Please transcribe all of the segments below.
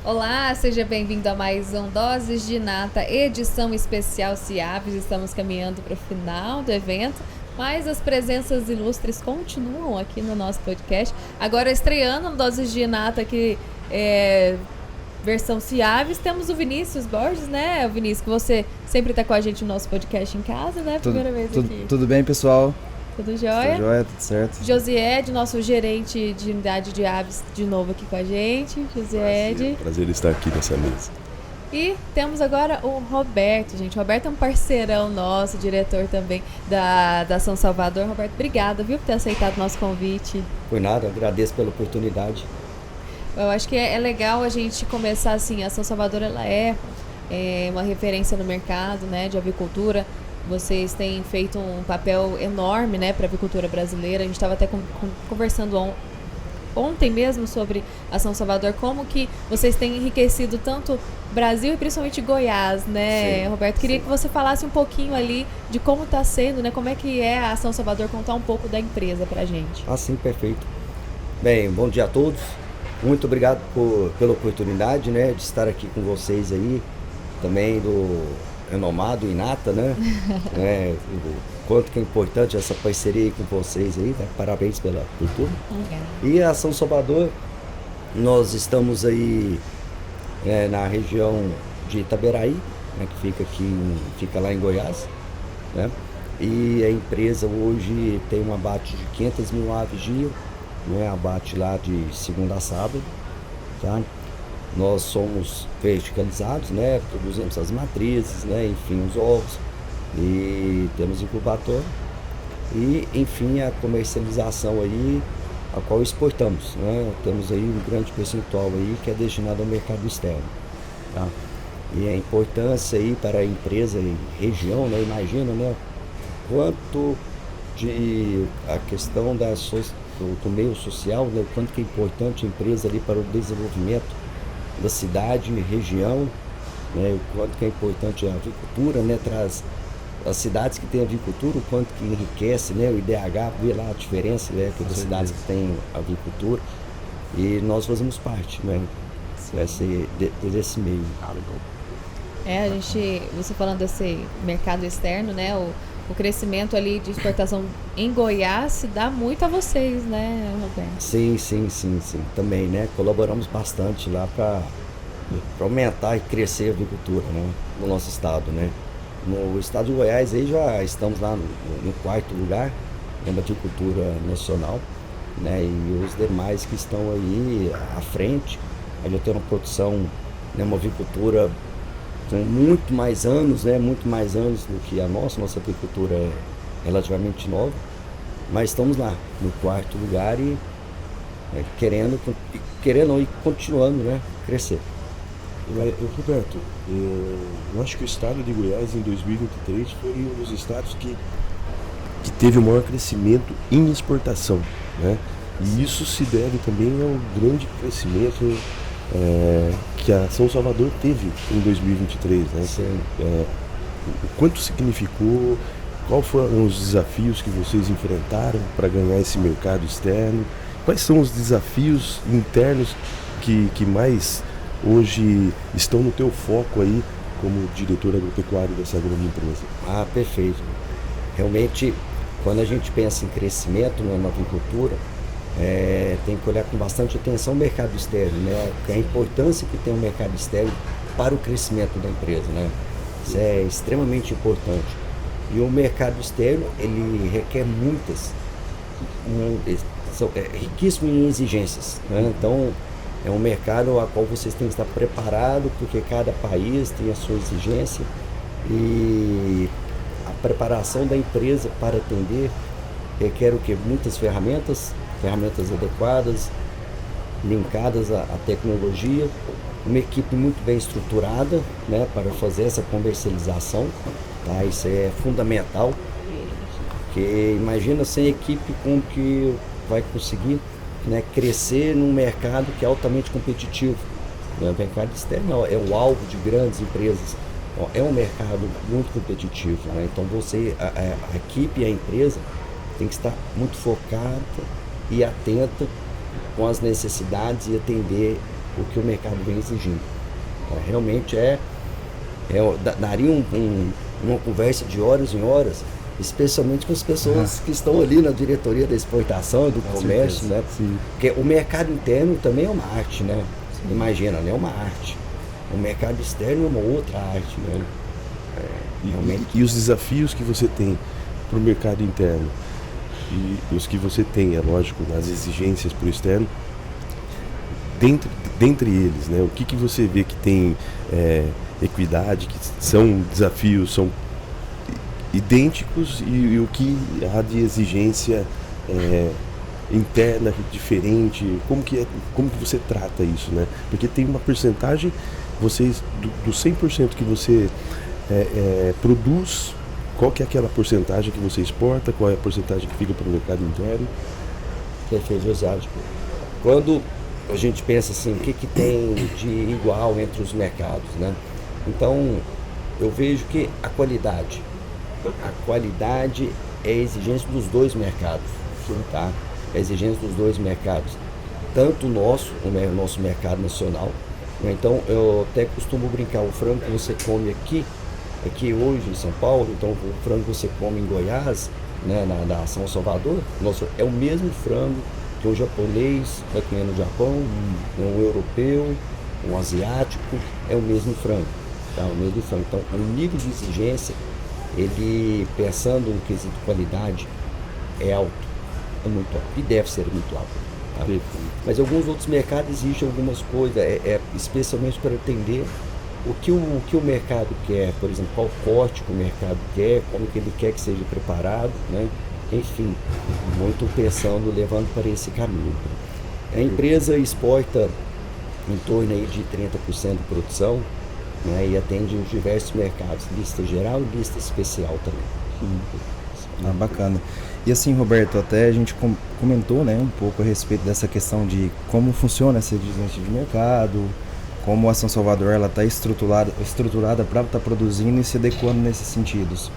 Olá, seja bem-vindo a mais um Doses de Nata, edição especial CIAVES. Estamos caminhando para o final do evento, mas as presenças ilustres continuam aqui no nosso podcast. Agora estreando no Doses de Nata aqui, versão CIAVES, temos o Vinícius Borges, né? O Vinícius, que você sempre está com a gente no nosso podcast em casa, né? Primeira vez aqui. Tudo bem, pessoal? Tudo jóia? Tudo jóia, tudo certo. Josied, nosso gerente de unidade de aves, de novo aqui com a gente. Josied. Prazer estar aqui nessa mesa. E temos agora o Roberto, gente. O Roberto é um parceirão nosso, diretor também da São Salvador. Roberto, obrigada, viu, por ter aceitado o nosso convite. Por nada, agradeço pela oportunidade. Eu acho que é legal a gente começar assim. A São Salvador, ela é uma referência no mercado, né, de avicultura. Vocês têm feito um papel enorme, né, para a avicultura brasileira. A gente estava até conversando ontem mesmo sobre a São Salvador, como que vocês têm enriquecido tanto Brasil e principalmente Goiás, né, sim, Roberto? Queria que você falasse um pouquinho ali de como está sendo, né, como é que é a São Salvador, contar um pouco da empresa para a gente. Sim, perfeito. Bem, bom dia a todos. Muito obrigado pela oportunidade, né, de estar aqui com vocês aí, também do renomado Inata, né? O quanto que é importante essa parceria aí com vocês aí, né? Parabéns por tudo. E a São Salvador, nós estamos aí na região de Itaberaí, né? Que fica lá em Goiás, né? E a empresa hoje tem um abate de 500 mil aves dia, né? Abate lá de segunda a sábado, tá? Nós somos verticalizados, né? Produzimos as matrizes, né? Enfim, os ovos, e temos incubator e, enfim, a comercialização aí, a qual exportamos, né? Temos aí um grande percentual aí que é destinado ao mercado externo, tá? E a importância aí para a empresa e região, né? Imagina, né? Quanto de a questão do meio social, né? Quanto que é importante a empresa ali para o desenvolvimento da cidade, região, né, o quanto que é importante a avicultura, né, traz as cidades que têm avicultura, o quanto que enriquece, né, o IDH, vê lá a diferença, né, das cidades que têm avicultura, e nós fazemos parte, né, desse meio. Você falando desse mercado externo, né, o crescimento ali de exportação em Goiás se dá muito a vocês, né, Roberto? Sim, também, né, colaboramos bastante lá para aumentar e crescer a avicultura, né, no nosso estado, né. No estado de Goiás aí já estamos lá no quarto lugar, na avicultura nacional, né, e os demais que estão aí à frente, a gente tem uma produção, né, uma avicultura com muito mais anos, né? Muito mais anos do que a nossa avicultura é relativamente nova, mas estamos lá no quarto lugar e querendo e continuando, né? Crescer. Roberto, eu acho que o estado de Goiás em 2023 foi um dos estados que teve o maior crescimento em exportação, né? E isso se deve também ao grande crescimento que a São Salvador teve em 2023, né? O quanto significou, quais foram os desafios que vocês enfrentaram para ganhar esse mercado externo, quais são os desafios internos que mais hoje estão no teu foco aí como diretor agropecuário dessa grande empresa? Perfeito. Realmente, quando a gente pensa em crescimento na avicultura, tem que olhar com bastante atenção o mercado externo, né? A importância que tem o mercado externo para o crescimento da empresa, né? Isso é extremamente importante. E o mercado externo, ele requer riquíssimo em exigências, né? Então, é um mercado a qual vocês têm que estar preparados, porque cada país tem a sua exigência e a preparação da empresa para atender requer o quê? Muitas ferramentas adequadas, linkadas à tecnologia, uma equipe muito bem estruturada, né, para fazer essa comercialização, tá? Isso é fundamental, porque imagina sem equipe como que vai conseguir, né, crescer num mercado que é altamente competitivo, né? O mercado externo é o alvo de grandes empresas, é um mercado muito competitivo, né? Então a equipe e a empresa tem que estar muito focada e atenta com as necessidades e atender o que o mercado vem exigindo. Realmente daria uma conversa de horas em horas, especialmente com as pessoas que estão ali na diretoria da exportação e do comércio, né? Sim. Porque o mercado interno também é uma arte, né? Imagina, né? É uma arte. O mercado externo é uma outra arte, né? Realmente. E os desafios que você tem para o mercado interno e os que você tem, é lógico, nas exigências para o externo, dentre eles, né? O que você vê que tem equidade, que são desafios, são idênticos e o que há de exigência interna diferente, como que você trata isso, né? Porque tem uma porcentagem, vocês do 100% que você produz, qual que é aquela porcentagem que você exporta, qual é a porcentagem que fica para o mercado interno? Perfeito, José. Quando a gente pensa assim, o que tem de igual entre os mercados, né? Então, eu vejo que a qualidade é a exigência dos dois mercados, tá? É a exigência dos dois mercados, tanto o nosso mercado nacional, né? Então, eu até costumo brincar, o frango que você come aqui hoje em São Paulo, então o frango que você come em Goiás, né, na São Salvador, é o mesmo frango que um japonês vai comer no Japão, um europeu, um asiático, é o mesmo frango, tá? O mesmo frango. Então, o nível de exigência, ele, pensando no quesito qualidade, é alto, é muito alto, e deve ser muito alto, tá? Mas alguns outros mercados exigem algumas coisas, especialmente para atender o que o mercado quer, por exemplo, qual corte que o mercado quer, como que ele quer que seja preparado, né? Enfim, muito pensando, levando para esse caminho. A empresa exporta em torno aí de 30% de produção, né, e atende os diversos mercados, lista geral e lista especial também. Bacana. E assim, Roberto, até a gente comentou, né, um pouco a respeito dessa questão de como funciona essa exigência de mercado, como a São Salvador está estruturada para estar produzindo e se adequando nesses sentidos.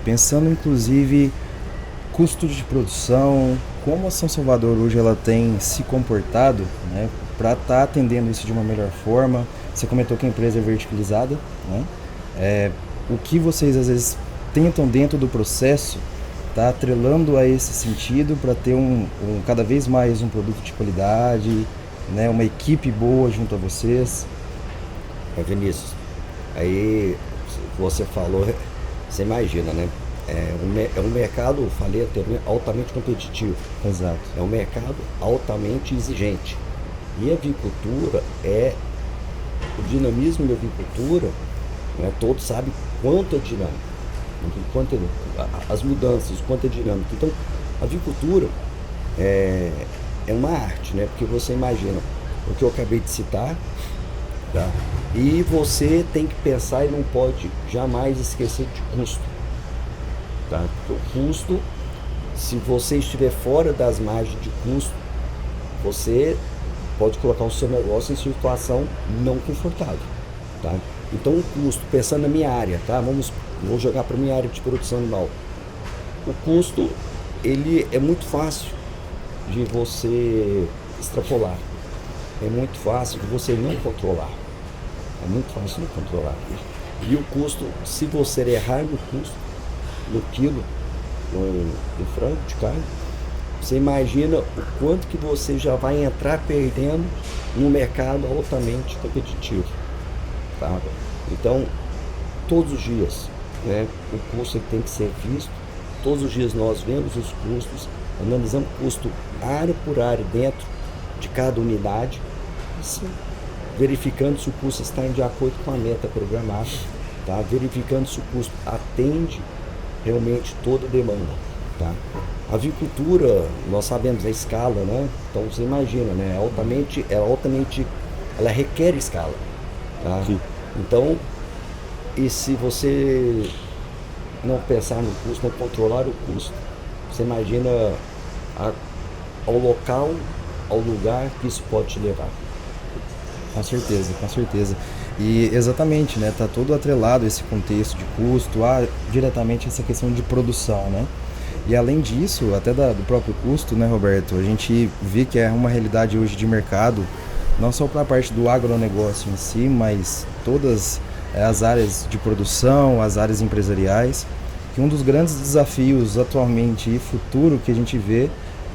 Pensando inclusive custo de produção, como a São Salvador hoje ela tem se comportado, né, para estar atendendo isso de uma melhor forma. Você comentou que a empresa é verticalizada, né? O que vocês às vezes tentam dentro do processo tá atrelando a esse sentido para ter cada vez mais um produto de qualidade, né, uma equipe boa junto a vocês? Vinícius, aí você falou, você imagina, né? É um mercado, falei anteriormente, altamente competitivo. Exato. É um mercado altamente exigente. E a avicultura o dinamismo da avicultura, né, todos sabem quanto é dinâmico, as mudanças, quanto é dinâmico. Então, a avicultura é uma arte, né? Porque você imagina o que eu acabei de citar, tá? E você tem que pensar e não pode jamais esquecer de custo, tá? Porque o custo, se você estiver fora das margens de custo, você pode colocar o seu negócio em situação não confortável, tá? Então, o custo, pensando na minha área, tá? Vou jogar para minha área de produção animal. O custo, ele é muito fácil de você extrapolar. É muito fácil de você não controlar. É muito fácil não controlar. E o custo, se você errar no custo, no quilo, no frango de carne, você imagina o quanto que você já vai entrar perdendo num mercado altamente competitivo, tá? Então, todos os dias, né, o custo tem que ser visto. Todos os dias nós vemos os custos, analisamos o custo área por área dentro de cada unidade, verificando se o custo está de acordo com a meta programada, tá? Verificando se o custo atende realmente toda a demanda, tá? A avicultura, nós sabemos a escala, né? Então você imagina, né? Ela requer escala, tá? Então, e se você não pensar no custo, não controlar o custo, você imagina ao local, ao lugar que isso pode te levar. Com certeza, com certeza. E exatamente, né? Tá todo atrelado esse contexto de custo, diretamente essa questão de produção, né? E além disso, até do próprio custo, né, Roberto? A gente vê que é uma realidade hoje de mercado não só para a parte do agronegócio em si, mas todas as áreas de produção, as áreas empresariais, que um dos grandes desafios atualmente e futuro que a gente vê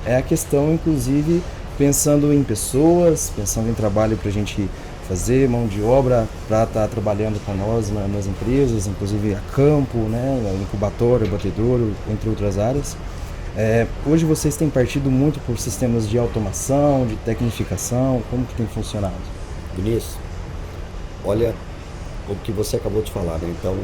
é a questão, inclusive, pensando em pessoas, pensando em trabalho para a gente fazer, mão de obra para estar trabalhando com nós nas empresas, inclusive a campo, né, incubatório, batedouro, entre outras áreas. Hoje vocês têm partido muito por sistemas de automação, de tecnificação, como que tem funcionado? Vinícius, olha o que você acabou de falar, né? Então,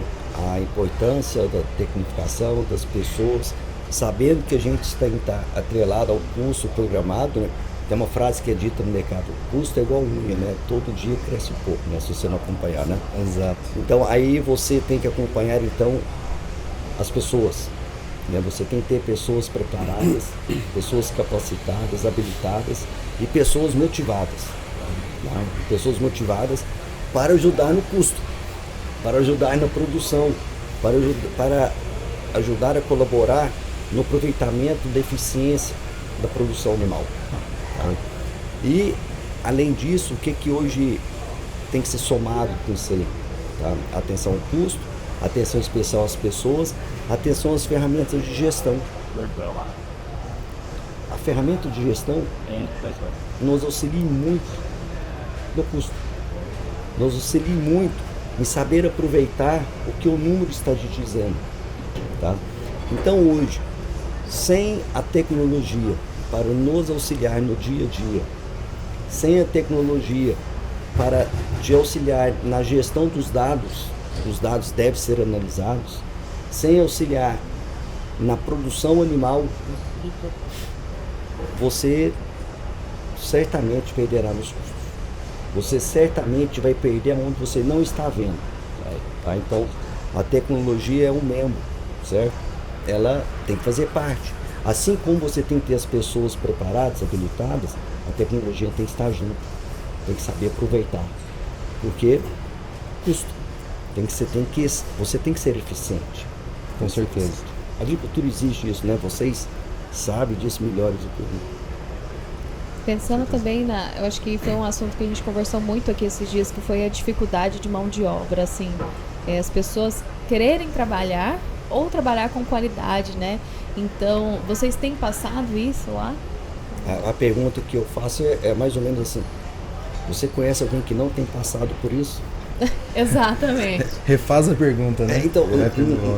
a importância da tecnificação das pessoas, sabendo que a gente está atrelado ao curso programado, né? Tem uma frase que é dita no mercado: custo é igual unha, né? Todo dia cresce um pouco, né? Se você não acompanhar, né? Exato. Então, aí você tem que acompanhar, então, as pessoas, né? Você tem que ter pessoas preparadas, pessoas capacitadas, habilitadas e pessoas motivadas, tá? Pessoas motivadas para ajudar no custo, para ajudar na produção, para ajudar a colaborar no aproveitamento da eficiência da produção animal. Tá? E, além disso, o que hoje tem que ser somado com isso aí? Tá? Atenção ao custo, atenção especial às pessoas, atenção às ferramentas de gestão. A ferramenta de gestão nos auxilia muito no custo, nos auxilia muito em saber aproveitar o que o número está te dizendo. Tá? Então, hoje, sem a tecnologia para nos auxiliar no dia a dia, sem a tecnologia para te auxiliar na gestão dos dados, os dados devem ser analisados, sem auxiliar na produção animal, você certamente perderá nos custos. Você certamente vai perder onde você não está vendo. Tá? Então, a tecnologia é um membro, certo? Ela tem que fazer parte. Assim como você tem que ter as pessoas preparadas, habilitadas, a tecnologia tem que estar junto. Tem que saber aproveitar. Porque custo. Você tem que ser eficiente. Com certeza. A agricultura exige isso, né? Vocês sabem disso melhores do que eu. Pensando também eu acho que foi um assunto que a gente conversou muito aqui esses dias, que foi a dificuldade de mão de obra, assim, as pessoas quererem trabalhar ou trabalhar com qualidade, né? Então, vocês têm passado isso lá? A pergunta que eu faço é mais ou menos assim: você conhece alguém que não tem passado por isso? Exatamente. Refaz a pergunta, né? Então,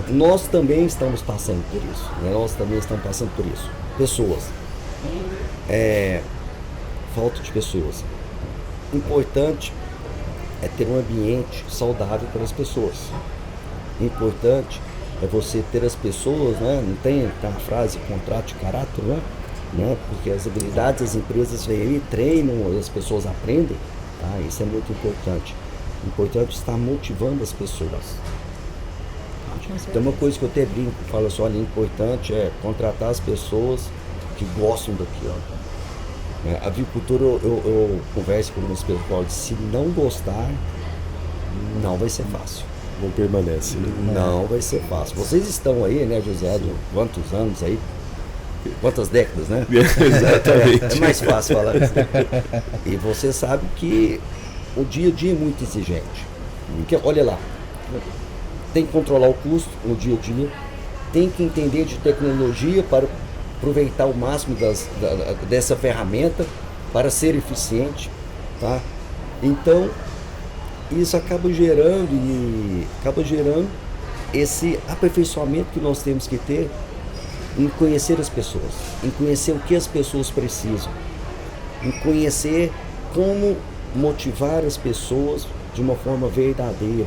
nós também estamos passando por isso, né? Nós também estamos passando por isso. Pessoas. Falta de pessoas. Importante é ter um ambiente saudável para as pessoas. Importante é você ter as pessoas, né? Não tem a frase contrato de caráter, né? Porque as habilidades das empresas vêm aí, treinam, as pessoas aprendem, tá? Isso é muito importante. Importante estar motivando as pessoas. Tem uma coisa que eu até brinco, falo assim: olha, importante é contratar as pessoas que gostam daquilo. A avicultura, eu converso com algumas pessoas, se não gostar, não vai ser fácil. Não permanece, né? Não vai ser fácil. Vocês estão aí, né, José, de quantos anos aí? Quantas décadas, né? Exatamente. É mais fácil falar isso. E você sabe que o dia a dia é muito exigente. Porque, olha lá, tem que controlar o custo no dia a dia, tem que entender de tecnologia para aproveitar o máximo dessa ferramenta para ser eficiente, tá? Então, isso acaba gerando esse aperfeiçoamento que nós temos que ter em conhecer as pessoas, em conhecer o que as pessoas precisam, em conhecer como motivar as pessoas de uma forma verdadeira,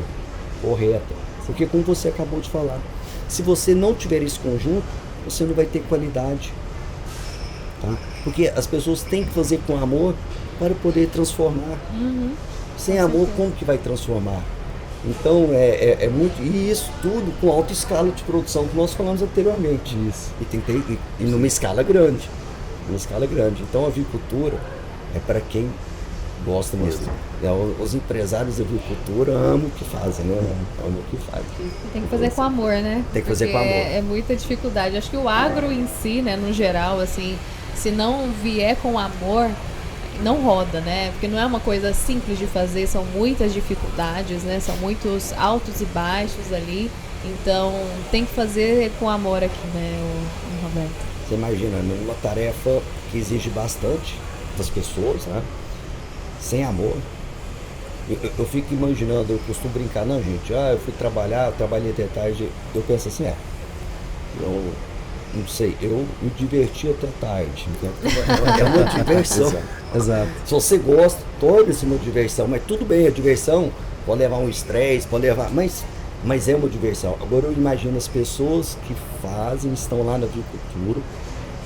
correta. Porque, como você acabou de falar, se você não tiver esse conjunto, você não vai ter qualidade, tá? Porque as pessoas têm que fazer com amor para poder transformar. Sem amor, como que vai transformar? Então, é muito... E isso tudo com alta escala de produção que nós falamos anteriormente. Isso. E tem que ter, e numa escala grande. Então, a avicultura é para quem gosta mesmo. Os empresários da agricultura amam o que fazem, né? Amam o que fazem. Tem que fazer com amor, né? Tem que fazer com amor. É muita dificuldade. Acho que o agro em si, né, no geral, assim, se não vier com amor, não roda, né? Porque não é uma coisa simples de fazer, são muitas dificuldades, né? São muitos altos e baixos ali. Então tem que fazer com amor aqui, né, o Roberto? Você imagina, uma tarefa que exige bastante das pessoas, né? Sem amor. Eu fico imaginando, eu costumo brincar, não, gente, eu fui trabalhar, eu trabalhei até tarde, eu penso assim, eu não sei, eu me diverti até tarde, é uma diversão. Exato. Se você gosta, toda essa é uma diversão, mas tudo bem, a diversão pode levar um estresse, pode levar, mas é uma diversão. Agora eu imagino as pessoas que fazem, estão lá na agricultura,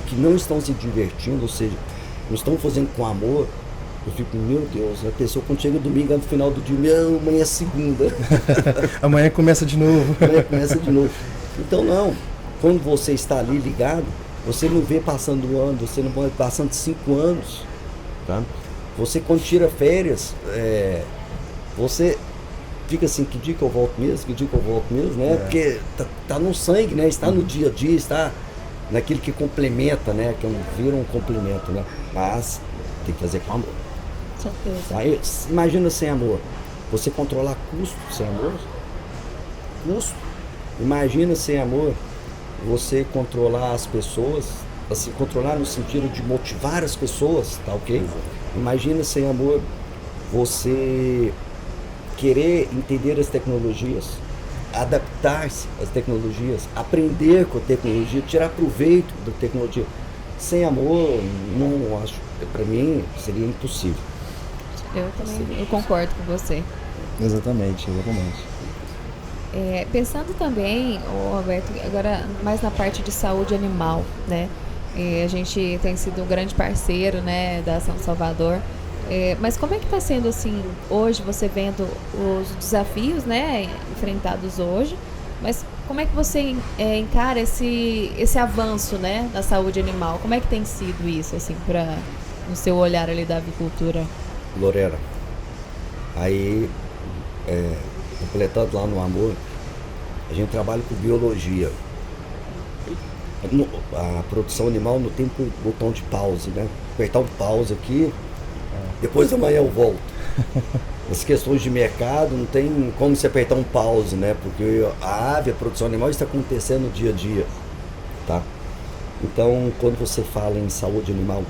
que não estão se divertindo, ou seja, não estão fazendo com amor. Eu fico, meu Deus, a pessoa quando chega domingo, no final do dia, amanhã é segunda. Amanhã começa de novo. Amanhã começa de novo. Então não, quando você está ali ligado, você não vê passando um ano, você não vê passando 5 anos. Tá? Você quando tira férias, você fica assim, que dia que eu volto mesmo, né? Porque tá no sangue, né? Está no dia a dia, está naquilo que complementa, né? Que vira um complemento, né? Mas tem que fazer com amor. Certeza. Aí, imagina sem amor. Você controlar custo sem amor? Custo. Imagina sem amor você controlar as pessoas, assim, controlar no sentido de motivar as pessoas, tá ok? Imagina sem amor você querer entender as tecnologias, adaptar-se às tecnologias, aprender com a tecnologia, tirar proveito da tecnologia. Sem amor, não acho, para mim seria impossível. Eu também eu concordo com você. Exatamente. Pensando também, Roberto, agora mais na parte de saúde animal, né? A gente tem sido um grande parceiro, né, da Ação Salvador. Mas como é que está sendo assim hoje, você vendo os desafios, né, enfrentados hoje? Mas como é que você encara esse avanço, né, da saúde animal? Como é que tem sido isso, assim, no seu olhar ali da avicultura? Lorena, aí completando lá no amor, a gente trabalha com biologia. A produção animal não tem botão de pause, né? Apertar um pause aqui, depois amanhã eu volto. As questões de mercado não tem como você apertar um pause, né? Porque a produção animal está acontecendo no dia a dia, tá? Então, quando você fala em saúde animal,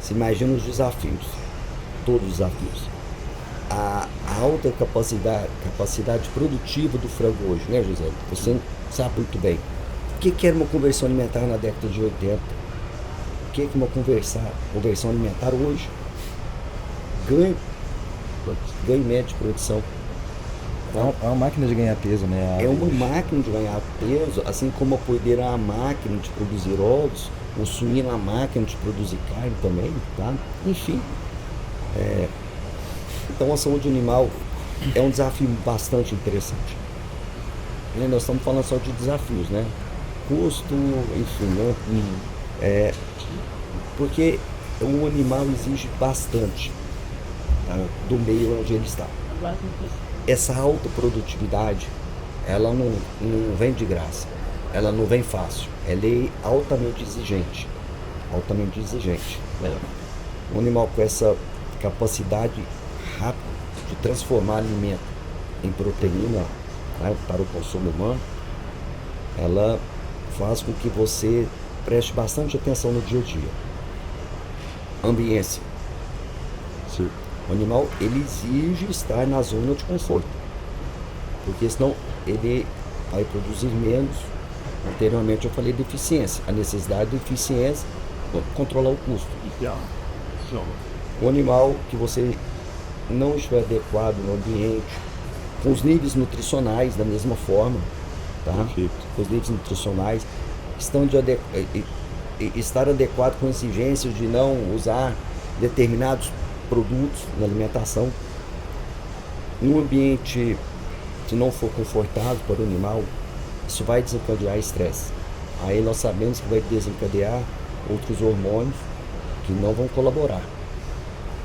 você imagina os desafios, todos os desafios. A alta capacidade produtiva do frango hoje, né, José? Você sabe muito bem. O que era uma conversão alimentar na década de 80? O que é uma conversão alimentar hoje? Ganho médio de produção. É uma máquina de ganhar peso, né? É uma máquina de ganhar peso, assim como a poedeira é uma máquina de produzir ovos, o suíno é uma máquina de produzir carne também, tá? Enfim. Então a saúde animal é um desafio bastante interessante. E nós estamos falando só de desafios, né? Custo, enfim, né? Porque o animal exige bastante, tá, do meio onde ele está. Essa alta produtividade, ela não vem de graça, ela não vem fácil, ela é altamente exigente. Um animal com essa capacidade rápida de transformar alimento em proteína, né, para o consumo humano, ela faz com que você preste bastante atenção no dia a dia. Ambiência. Sim. O animal, ele exige estar na zona de conforto, porque senão ele vai produzir menos. Anteriormente eu falei de eficiência, a necessidade de eficiência para controlar o custo. O animal que você não estiver adequado no ambiente, com os níveis nutricionais da mesma forma, tá? Perfeito. Os níveis nutricionais estar adequado com exigências de não usar determinados produtos na alimentação. Em um ambiente que não for confortável para o animal, isso vai desencadear estresse. Aí nós sabemos que vai desencadear outros hormônios que não vão colaborar,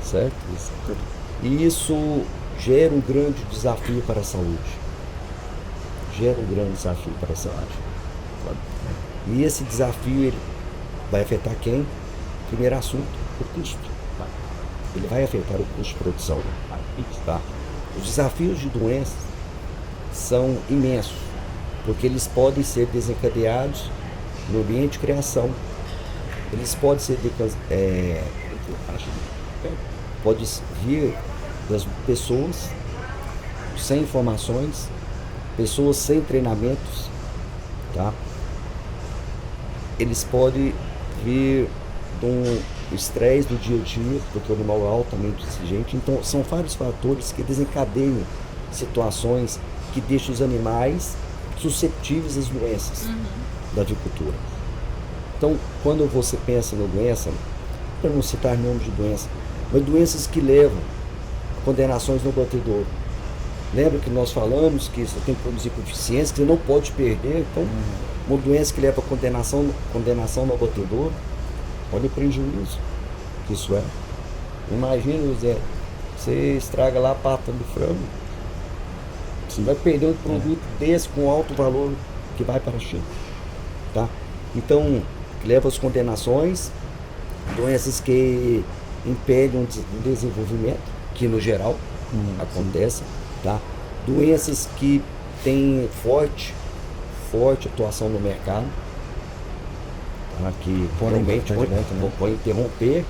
certo? E isso gera um grande desafio para a saúde. E esse desafio ele vai afetar quem? Primeiro assunto, o custo. Ele vai afetar o custo de produção. Tá? Os desafios de doenças são imensos, porque eles podem ser desencadeados no ambiente de criação. Eles podem ser pode vir das pessoas sem informações, pessoas sem treinamentos, tá? Eles podem vir de um estresse do dia a dia, porque o animal é altamente exigente. Então, são vários fatores que desencadeiam situações que deixam os animais susceptíveis às doenças da avicultura. Então, quando você pensa na doença, para não citar nomes de doença, mas doenças que levam a condenações no abatedor. Lembra que nós falamos que você tem que produzir com eficiência, que você não pode perder. Então, uma doença que leva a condenação no abatedor, olha o prejuízo que isso é. Imagina, José, você estraga lá a pata do frango, você vai perder um produto desse com alto valor que vai para a China. Tá? Então, leva as condenações, doenças que impedem o desenvolvimento, que no geral acontece, tá? Doenças que têm forte atuação no mercado, tá? Que realmente pode interromper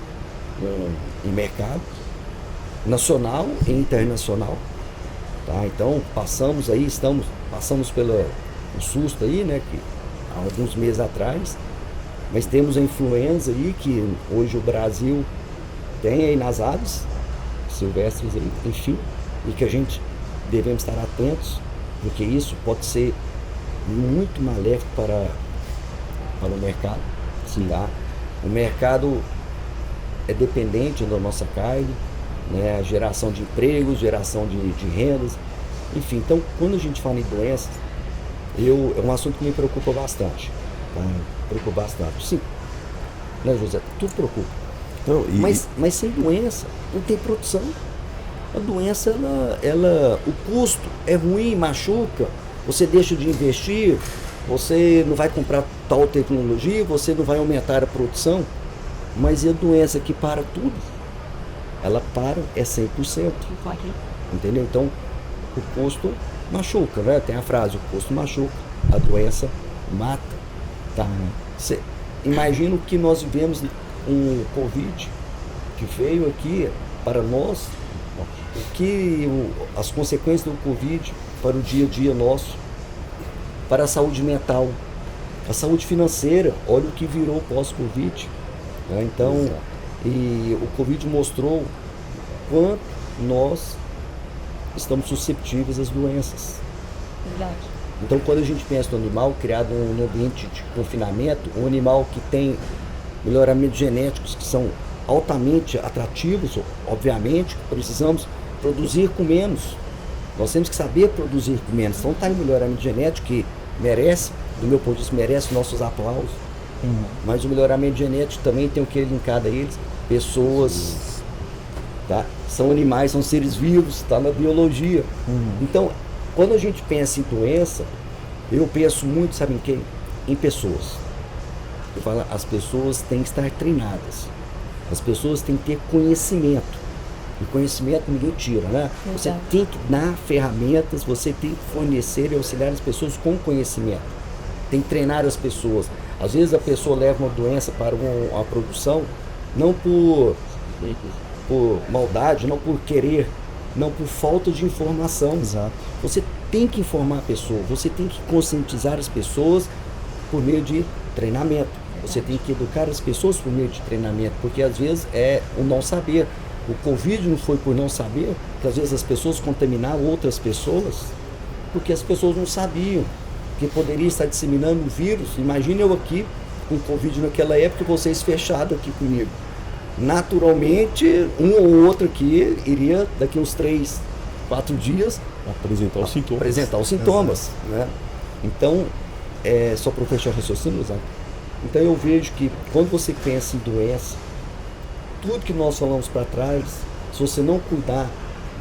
o mercado nacional e internacional, tá? Então passamos pelo susto aí, né, que há alguns meses atrás, mas temos a influenza aí, que hoje o Brasil tem aí nas aves silvestres aí, enfim, e que a gente devemos estar atentos, porque isso pode ser muito maléfico para o mercado. Tá? O mercado é dependente da nossa carne, né? A geração de empregos, geração de rendas, enfim. Então, quando a gente fala em doenças, é um assunto que me preocupa bastante. Tá? Preocupa bastante. Sim, né, José? Tudo preocupa. Não, mas sem doença, não tem produção. A doença, o custo é ruim, machuca, você deixa de investir, você não vai comprar tal tecnologia, você não vai aumentar a produção, mas e a doença que para tudo? Ela para, é 100%. Entendeu? Então, o custo machuca, né? Tem a frase, o custo machuca, a doença mata. Tá? Imagina o que nós vivemos um Covid que veio aqui para nós, as consequências do Covid para o dia a dia nosso, para a saúde mental, a saúde financeira. Olha o que virou pós-Covid, né? Então, e o Covid mostrou quanto nós estamos susceptíveis às doenças. Verdade. Então, quando a gente pensa no animal criado no ambiente de confinamento, um animal que tem melhoramentos genéticos que são altamente atrativos, obviamente, precisamos produzir com menos. Nós temos que saber produzir com menos. Então, está em melhoramento genético que merece, do meu ponto de vista, merece nossos aplausos. Mas o melhoramento genético também tem o que linkado a eles, pessoas, tá? São animais, são seres vivos, está na biologia. Então, quando a gente pensa em doença, eu penso muito, sabe em quem? Em pessoas. Eu falo, as pessoas têm que estar treinadas. As pessoas têm que ter conhecimento. E conhecimento ninguém tira, né? Exato. Você tem que dar ferramentas, você tem que fornecer e auxiliar as pessoas com conhecimento. Tem que treinar as pessoas. Às vezes a pessoa leva uma doença para uma produção, não por maldade, não por querer, não por falta de informação. Exato. Você tem que informar a pessoa, você tem que conscientizar as pessoas por meio de treinamento. Você tem que educar as pessoas por meio de treinamento, porque às vezes é o não saber. O Covid não foi por não saber, que às vezes as pessoas contaminaram outras pessoas, porque as pessoas não sabiam que poderia estar disseminando o vírus. Imagine eu aqui com Covid naquela época, vocês fechados aqui comigo. Naturalmente, um ou outro aqui iria, daqui uns 3, 4 dias, apresentar os sintomas. Né? Então, só para fechar o raciocínio, Zé. Então eu vejo que quando você pensa em doença, tudo que nós falamos para trás, se você não cuidar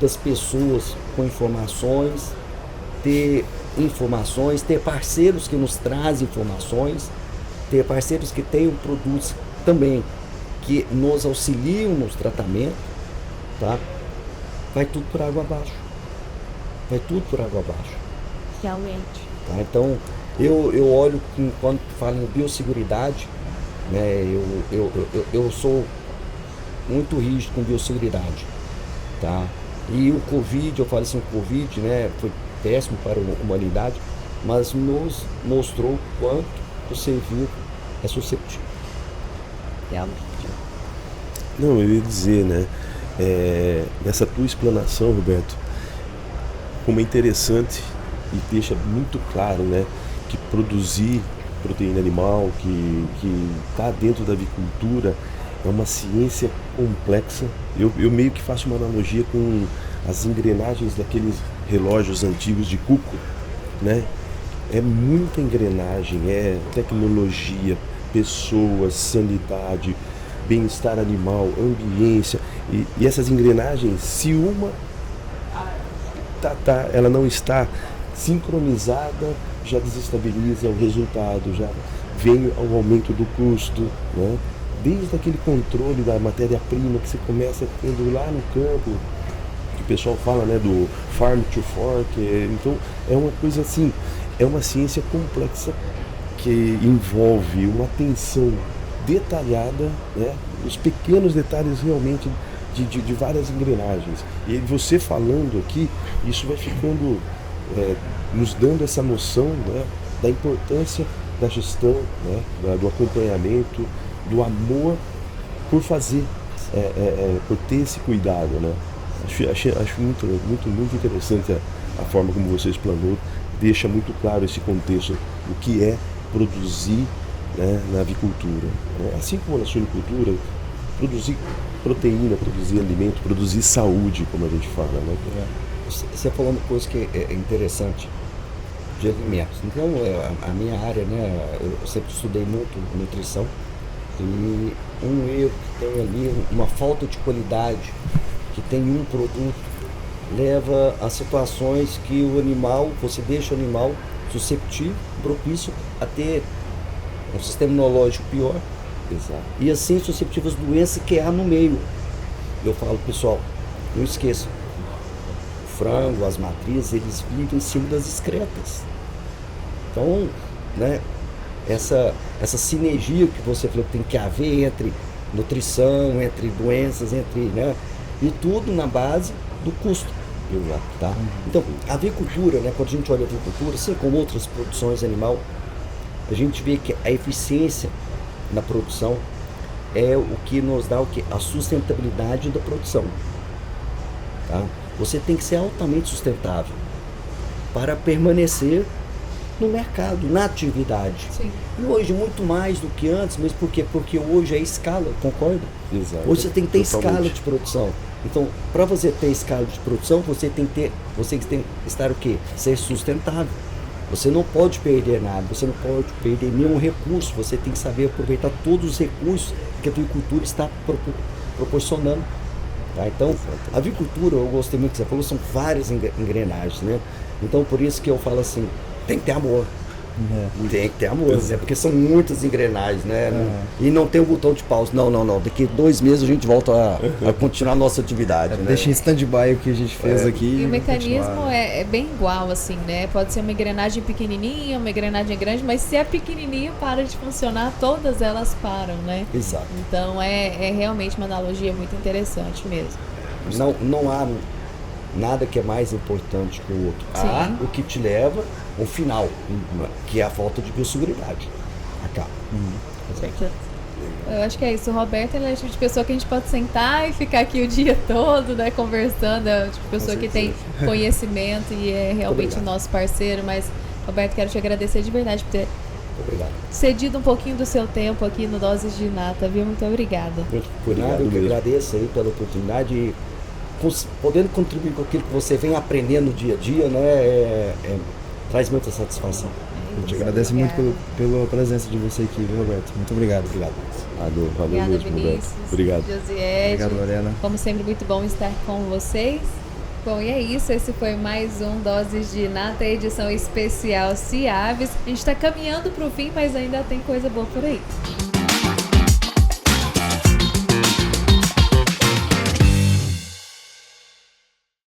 das pessoas com informações, ter parceiros que nos trazem informações, ter parceiros que tenham produtos também que nos auxiliam nos tratamentos, tá? Vai tudo por água abaixo. Vai tudo por água abaixo. Realmente. Tá? Então, eu olho quando falo em biosseguridade, né, eu sou muito rígido com biosseguridade. Tá? E o Covid, eu falo assim, o Covid, né, foi péssimo para a humanidade, mas nos mostrou o quanto o ser vivo é suscetível. Realmente. Não, eu ia dizer, né? Nessa tua explanação, Roberto, como é interessante e deixa muito claro, né, que produzir proteína animal, que está dentro da avicultura, é uma ciência complexa. Eu meio que faço uma analogia com as engrenagens daqueles relógios antigos de cuco, né? É muita engrenagem, é tecnologia, pessoas, sanidade, bem-estar animal, ambiência. E essas engrenagens, se uma ela não está sincronizada, já desestabiliza o resultado, já vem ao aumento do custo, né? Desde aquele controle da matéria-prima que você começa tendo lá no campo, que o pessoal fala, né, do farm to fork. Então é uma coisa assim, é uma ciência complexa que envolve uma atenção detalhada, né, os pequenos detalhes realmente de várias engrenagens. E você falando aqui, isso vai ficando, nos dando essa noção, né, da importância da gestão, né, do acompanhamento, do amor por fazer, por ter esse cuidado, né? Acho muito interessante a forma como você explanou, deixa muito claro esse contexto do que é produzir, né, na avicultura, né? Assim como na suinicultura, produzir proteína, produzir alimento, produzir saúde, como a gente fala, né? Você falou uma coisa que é interessante, de alimentos. Então, a minha área, né, eu sempre estudei muito nutrição, e um erro que tem ali, uma falta de qualidade que tem um produto, leva a situações que o animal, você deixa o animal susceptível, propício a ter um sistema imunológico pior. Exato. E assim susceptível às doenças que há no meio. Eu falo, pessoal, não esqueçam, o frango, as matrizes, eles vivem em cima das excretas. Então, né, essa sinergia que você falou que tem que haver entre nutrição, entre doenças, né, e tudo na base do custo. Tá? Então, a avicultura, né, quando a gente olha a avicultura, assim como outras produções animal, a gente vê que a eficiência na produção é o que nos dá a sustentabilidade da produção. Tá? Você tem que ser altamente sustentável para permanecer no mercado, na atividade. Sim. E hoje muito mais do que antes, mas por quê? Porque hoje é escala, concorda? Exato. Hoje você tem que ter Totalmente. escala de produção. Então, para você ter escala de produção, você tem que estar o quê? Ser sustentável. Você não pode perder nada, você não pode perder nenhum recurso, você tem que saber aproveitar todos os recursos que a avicultura está proporcionando. Tá? Então, a avicultura, eu gostei muito que você falou, são várias engrenagens, né? Então, por isso que eu falo assim, tem que ter amor. Tem que ter amor, né? Porque são muitas engrenagens, né? E não tem um botão de pausa. Não. Daqui 2 meses a gente volta a continuar a nossa atividade. Né? Deixa em stand-by o que a gente fez aqui. E o mecanismo continuar. é bem igual, assim, né? Pode ser uma engrenagem pequenininha, uma engrenagem grande, mas se é pequenininha, para de funcionar, todas elas param, né? Exato. Então é realmente uma analogia muito interessante mesmo. Não há nada que é mais importante que o outro. Sim. Há o que te leva ao final, que é a falta de biosseguridade. Acaba. Certo. Eu acho que é isso. O Roberto, ele é o tipo de pessoa que a gente pode sentar e ficar aqui o dia todo, né, conversando. É o tipo de pessoa que tem conhecimento e é realmente nosso parceiro. Mas, Roberto, quero te agradecer de verdade por ter Obrigado. cedido um pouquinho do seu tempo aqui no Doses de Nata, viu? Muito obrigada. Por nada, eu que agradeço aí pela oportunidade e podendo contribuir com aquilo que você vem aprendendo no dia a dia, né? Traz muita satisfação. Eu te agradeço muito pela presença de você aqui, viu, Roberto? Muito obrigado. Valeu Obrigada, mesmo, Roberto. Vinícius. Obrigado. Josiede. Obrigado, Lorena. Como sempre, muito bom estar com vocês. Bom, e é isso. Esse foi mais um Doses de Nata, edição especial Ciaves. A gente está caminhando para o fim, mas ainda tem coisa boa por aí.